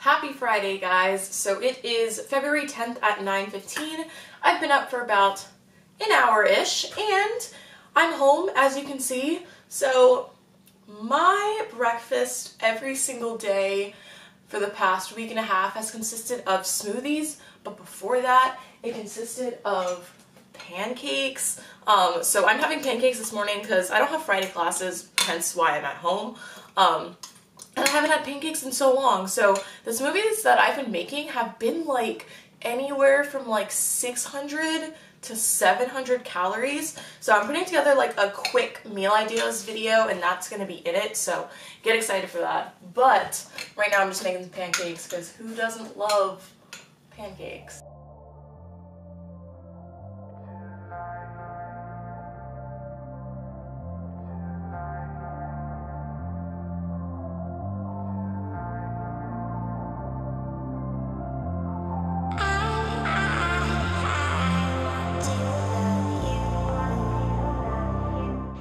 Happy Friday, guys. So it is February 10th at 9:15. I've been up for about an hour-ish, and I'm home, as you can see. So my breakfast every single day for the past week and a half has consisted of smoothies, but before that, it consisted of pancakes. So I'm having pancakes this morning because I don't have Friday classes, hence why I'm at home. And I haven't had pancakes in so long. So the smoothies that I've been making have been like anywhere from like 600 to 700 calories. So I'm putting together like a quick meal ideas video, and that's gonna be in it. So get excited for that. But right now I'm just making some pancakes because who doesn't love pancakes?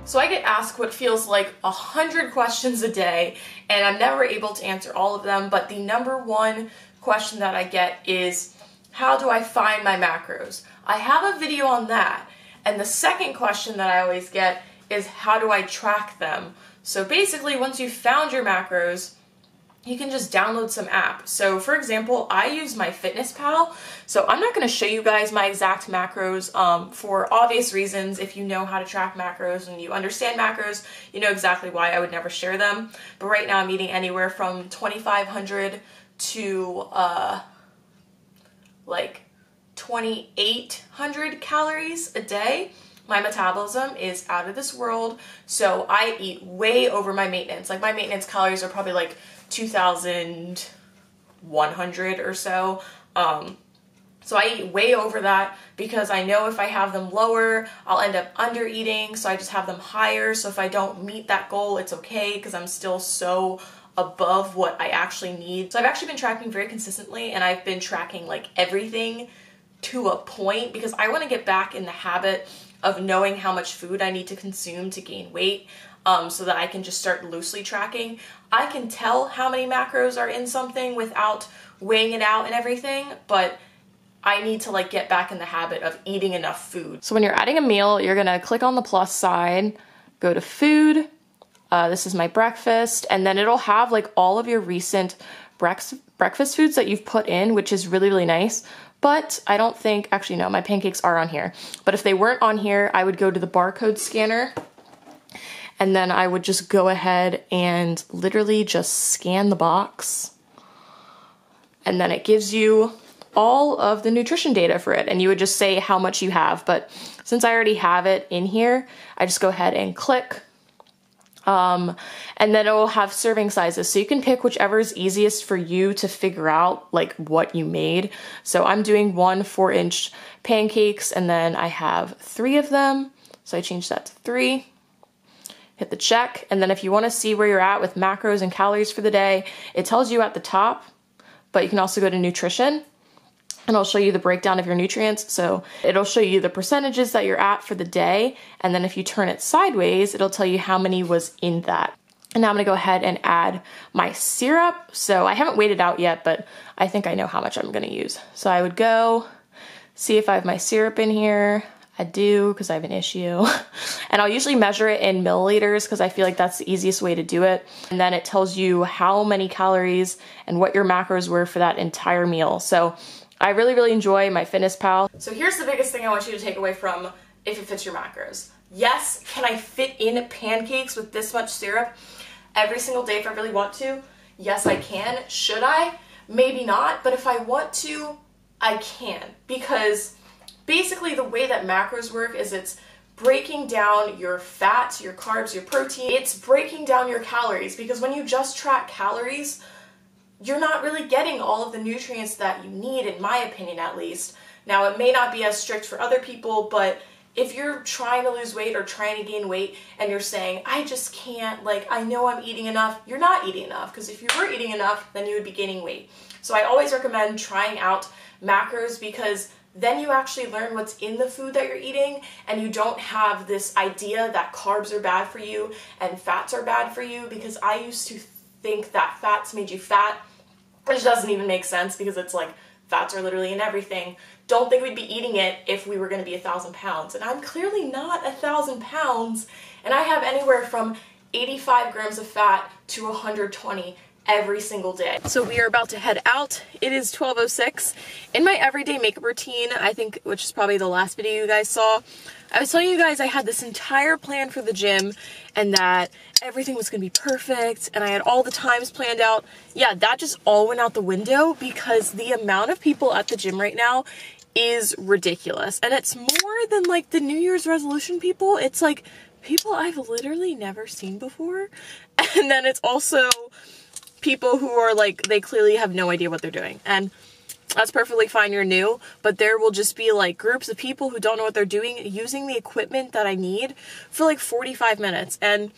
So I get asked what feels like 100 questions a day, and I'm never able to answer all of them, but the number one question that I get is, how do I find my macros? I have a video on that. And the second question that I always get is, how do I track them? So basically, once you've found your macros, you can just download some app. So for example, I use MyFitnessPal. So I'm not gonna show you guys my exact macros for obvious reasons. If you know how to track macros and you understand macros, you know exactly why I would never share them. But right now I'm eating anywhere from 2,500 to like 2,800 calories a day. My metabolism is out of this world, so I eat way over my maintenance. Like my maintenance calories are probably like 2,100 or so. So I eat way over that because I know if I have them lower, I'll end up under eating. So I just have them higher. So if I don't meet that goal, it's okay because I'm still so above what I actually need. So I've actually been tracking very consistently, and I've been tracking like everything to a point because I want to get back in the habit of knowing how much food I need to consume to gain weight. So that I can just start loosely tracking. I can tell how many macros are in something without weighing it out and everything, but I need to like get back in the habit of eating enough food. So when you're adding a meal, you're gonna click on the plus side, go to food, this is my breakfast, and then it'll have like all of your recent breakfast foods that you've put in, which is really, really nice. But I don't think, actually no, my pancakes are on here. But if they weren't on here, I would go to the barcode scanner, and then I would just go ahead and literally just scan the box. And then it gives you all of the nutrition data for it. And you would just say how much you have. But since I already have it in here, I just go ahead and click. And then it will have serving sizes. So you can pick whichever is easiest for you to figure out like what you made. So I'm doing 1 4-inch pancakes, and then I have 3 of them. So I changed that to 3. Hit the check, and then if you want to see where you're at with macros and calories for the day, it tells you at the top, but you can also go to nutrition, and it'll show you the breakdown of your nutrients. So it'll show you the percentages that you're at for the day, and then if you turn it sideways, it'll tell you how many was in that. And now I'm gonna go ahead and add my syrup. So I haven't weighed it out yet, but I think I know how much I'm gonna use. So I would go see if I have my syrup in here. I do, because I have an issue. And I'll usually measure it in milliliters because I feel like that's the easiest way to do it. And then it tells you how many calories and what your macros were for that entire meal. So I really, really enjoy MyFitnessPal. So here's the biggest thing I want you to take away from if it fits your macros. Yes, can I fit in pancakes with this much syrup every single day if I really want to? Yes, I can. Should I? Maybe not, but if I want to, I can. Because basically, the way that macros work is it's breaking down your fat, your carbs, your protein. It's breaking down your calories, because when you just track calories, you're not really getting all of the nutrients that you need, in my opinion at least. Now, it may not be as strict for other people, but if you're trying to lose weight or trying to gain weight and you're saying, I just can't, like, I know I'm eating enough, you're not eating enough, because if you were eating enough, then you would be gaining weight. So I always recommend trying out macros, because then you actually learn what's in the food that you're eating, and you don't have this idea that carbs are bad for you and fats are bad for you, because I used to think that fats made you fat which doesn't even make sense because it's like fats are literally in everything. Don't think we'd be eating it if we were going to be 1,000 pounds. And I'm clearly not 1,000 pounds, and I have anywhere from 85 grams of fat to 120 every single day. So we are about to head out. It is 12:06. In my everyday makeup routine, I think, which is probably the last video you guys saw, I was telling you guys I had this entire plan for the gym and that everything was gonna be perfect and I had all the times planned out. Yeah, that just all went out the window because the amount of people at the gym right now is ridiculous. And it's more than like the New Year's resolution people. It's like people I've literally never seen before. And then it's also people who are like, they clearly have no idea what they're doing. And that's perfectly fine, you're new, but there will just be like groups of people who don't know what they're doing using the equipment that I need for like 45 minutes. And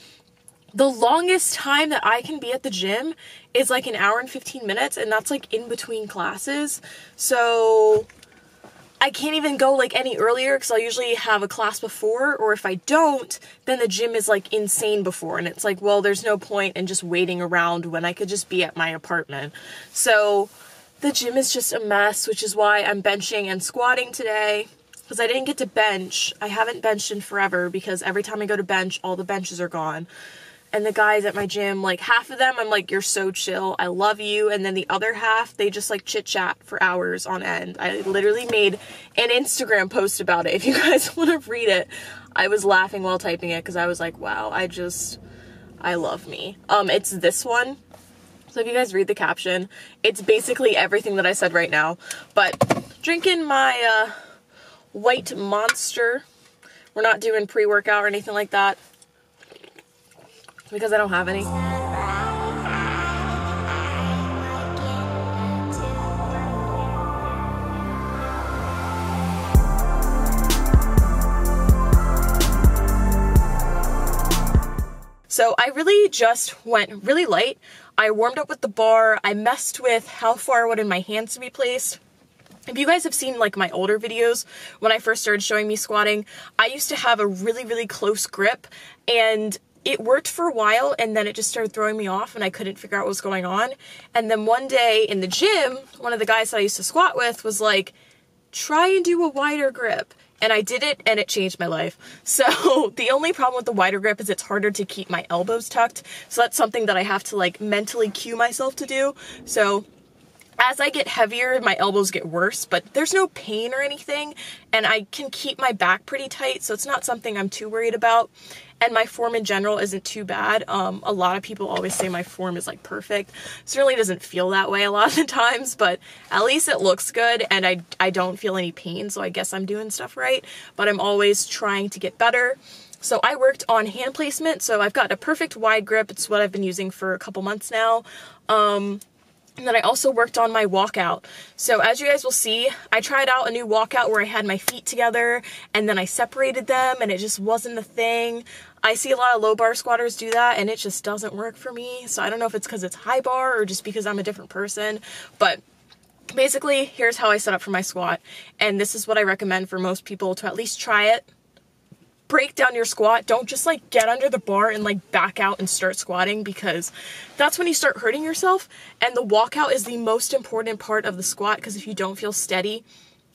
the longest time that I can be at the gym is like an hour and 15 minutes, and that's like in between classes. So I can't even go like any earlier because I'll usually have a class before, or if I don't, then the gym is like insane before, and it's like, well, there's no point in just waiting around when I could just be at my apartment. So the gym is just a mess, which is why I'm benching and squatting today, because I didn't get to bench. I haven't benched in forever because every time I go to bench, all the benches are gone. And the guys at my gym, like half of them, I'm like, you're so chill, I love you. And then the other half, they just like chit chat for hours on end. I literally made an Instagram post about it. If you guys want to read it, I was laughing while typing it because I was like, wow, I love me. It's this one. So if you guys read the caption, it's basically everything that I said right now. But drinking my white Monster. We're not doing pre-workout or anything like that because I don't have any. So I really just went really light. I warmed up with the bar. I messed with how far I wanted my hands to be placed. If you guys have seen like my older videos when I first started showing me squatting, I used to have a really, really close grip, and it worked for a while, and then it just started throwing me off and I couldn't figure out what was going on. And then one day in the gym, one of the guys that I used to squat with was like, try and do a wider grip. And I did it, and it changed my life. So the only problem with the wider grip is it's harder to keep my elbows tucked. So that's something that I have to like mentally cue myself to do. So as I get heavier, my elbows get worse, but there's no pain or anything, and I can keep my back pretty tight, so it's not something I'm too worried about. And my form in general isn't too bad. A lot of people always say my form is like perfect. It certainly doesn't feel that way a lot of the times, but at least it looks good, and I don't feel any pain, so I guess I'm doing stuff right, but I'm always trying to get better. So I worked on hand placement, so I've got a perfect wide grip. It's what I've been using for a couple months now. And then I also worked on my walkout. So as you guys will see, I tried out a new walkout where I had my feet together and then I separated them, and it just wasn't a thing. I see a lot of low bar squatters do that, and it just doesn't work for me. So I don't know if it's because it's high bar or just because I'm a different person, but basically here's how I set up for my squat. And this is what I recommend for most people to at least try it. Break down your squat. Don't just like get under the bar and like back out and start squatting, because that's when you start hurting yourself. And the walkout is the most important part of the squat, because if you don't feel steady,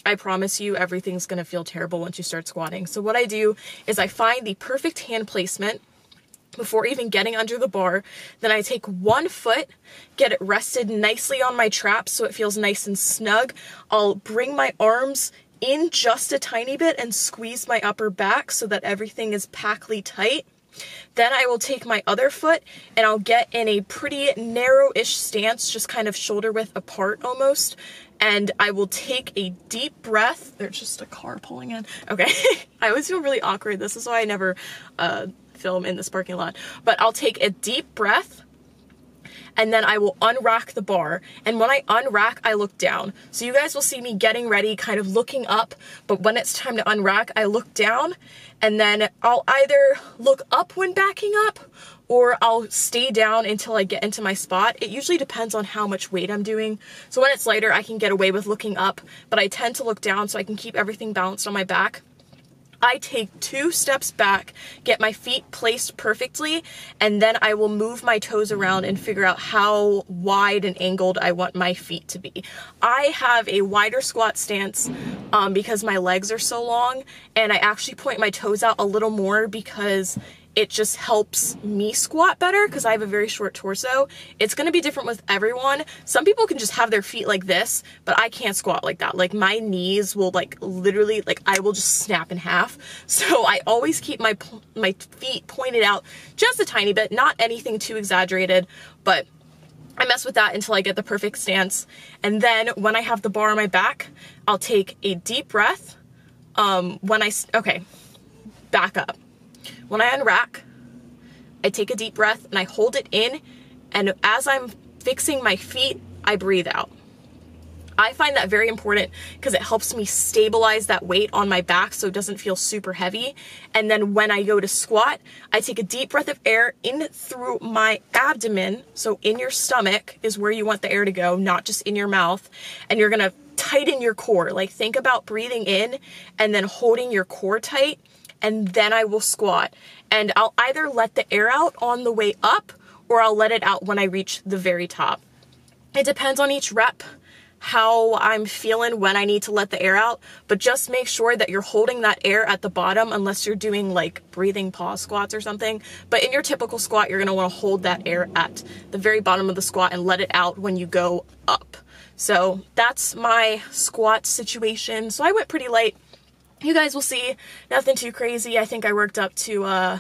I promise you everything's gonna feel terrible once you start squatting. So what I do is I find the perfect hand placement before even getting under the bar. Then I take one foot, get it rested nicely on my traps so it feels nice and snug. I'll bring my arms in just a tiny bit and squeeze my upper back so that everything is packly tight. Then I will take my other foot and I'll get in a pretty narrow-ish stance, just kind of shoulder width apart almost. And I will take a deep breath. There's just a car pulling in. Okay. I always feel really awkward. This is why I never film in this parking lot. But I'll take a deep breath, and then I will unrack the bar. And when I unrack, I look down. So you guys will see me getting ready, kind of looking up, but when it's time to unrack, I look down, and then I'll either look up when backing up, or I'll stay down until I get into my spot. It usually depends on how much weight I'm doing. So when it's lighter, I can get away with looking up, but I tend to look down so I can keep everything balanced on my back. I take 2 steps back, get my feet placed perfectly, and then I will move my toes around and figure out how wide and angled I want my feet to be. I have a wider squat stance because my legs are so long, and I actually point my toes out a little more because it just helps me squat better because I have a very short torso. It's gonna be different with everyone. Some people can just have their feet like this, but I can't squat like that. Like my knees will like literally, like I will just snap in half. So I always keep my feet pointed out just a tiny bit, not anything too exaggerated, but I mess with that until I get the perfect stance. And then when I have the bar on my back, I'll take a deep breath. Okay, back up. When I unrack, I take a deep breath and I hold it in, and as I'm fixing my feet, I breathe out. I find that very important because it helps me stabilize that weight on my back so it doesn't feel super heavy. And then when I go to squat, I take a deep breath of air in through my abdomen. So in your stomach is where you want the air to go, not just in your mouth. And you're gonna tighten your core. Like think about breathing in and then holding your core tight, and then I will squat. And I'll either let the air out on the way up or I'll let it out when I reach the very top. It depends on each rep, how I'm feeling when I need to let the air out, but just make sure that you're holding that air at the bottom unless you're doing like breathing pause squats or something. But in your typical squat, you're gonna wanna hold that air at the very bottom of the squat and let it out when you go up. So that's my squat situation. So I went pretty light. You guys will see, nothing too crazy. I think I worked up to, I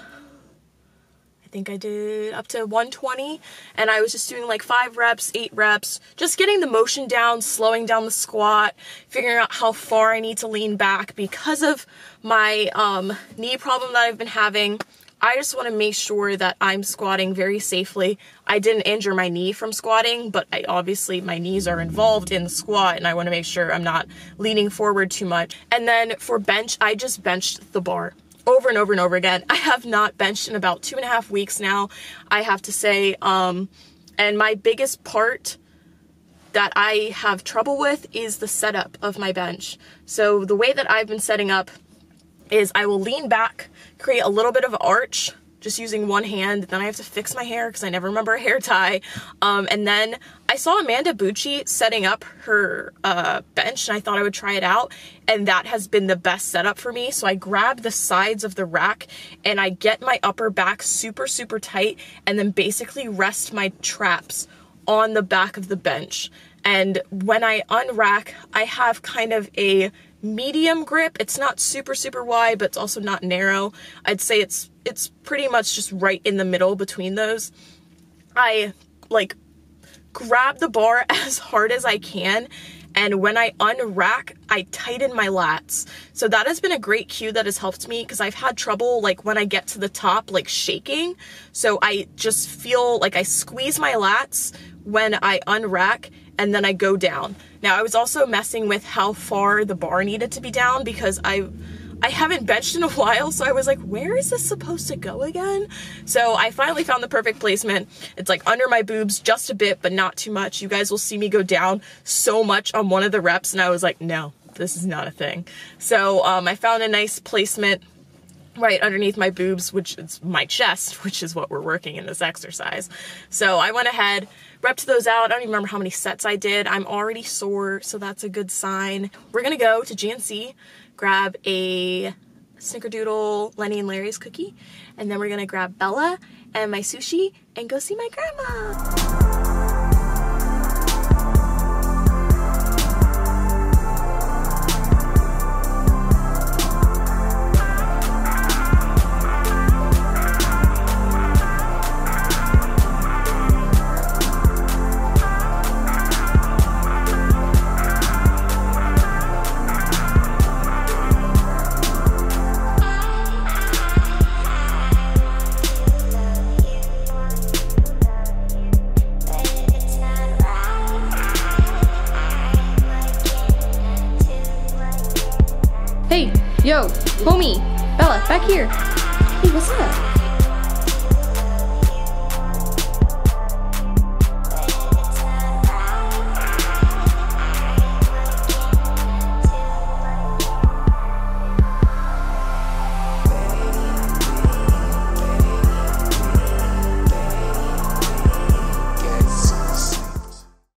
did up to 120, and I was just doing like 5 reps, 8 reps, just getting the motion down, slowing down the squat, figuring out how far I need to lean back because of my knee problem that I've been having. I just want to make sure that I'm squatting very safely. I didn't injure my knee from squatting, but obviously my knees are involved in the squat, and I want to make sure I'm not leaning forward too much. And then for bench, I just benched the bar over and over and over again. I have not benched in about 2.5 weeks now, I have to say. And my biggest part that I have trouble with is the setup of my bench. So the way that I've been setting up is I will lean back, create a little bit of an arch, just using one hand. Then I have to fix my hair because I never remember a hair tie. And then I saw Amanda Bucci setting up her bench, and I thought I would try it out. And that has been the best setup for me. So I grab the sides of the rack and I get my upper back super, super tight, and then basically rest my traps on the back of the bench. And when I unrack, I have kind of a medium grip. It's not super, super wide, but it's also not narrow. I'd say it's pretty much just right in the middle between those. I like grab the bar as hard as I can, and when I unrack, I tighten my lats. So that has been a great cue that has helped me because I've had trouble like when I get to the top, like shaking. So I just feel like I squeeze my lats when I unrack, and then I go down. Now I was also messing with how far the bar needed to be down because I haven't benched in a while, so I was like, where is this supposed to go again? So I finally found the perfect placement. It's like under my boobs just a bit, but not too much. You guys will see me go down so much on one of the reps, and I was like, no, this is not a thing. So I found a nice placement right underneath my boobs, which is my chest, which is what we're working in this exercise. So I went ahead, repped those out. I don't even remember how many sets I did. I'm already sore, so that's a good sign. We're gonna go to GNC, grab a Snickerdoodle Lenny and Larry's cookie, and then we're gonna grab Bella and my sushi and go see my grandma. Hey, yo, homie, Bella, back here. Hey, what's up?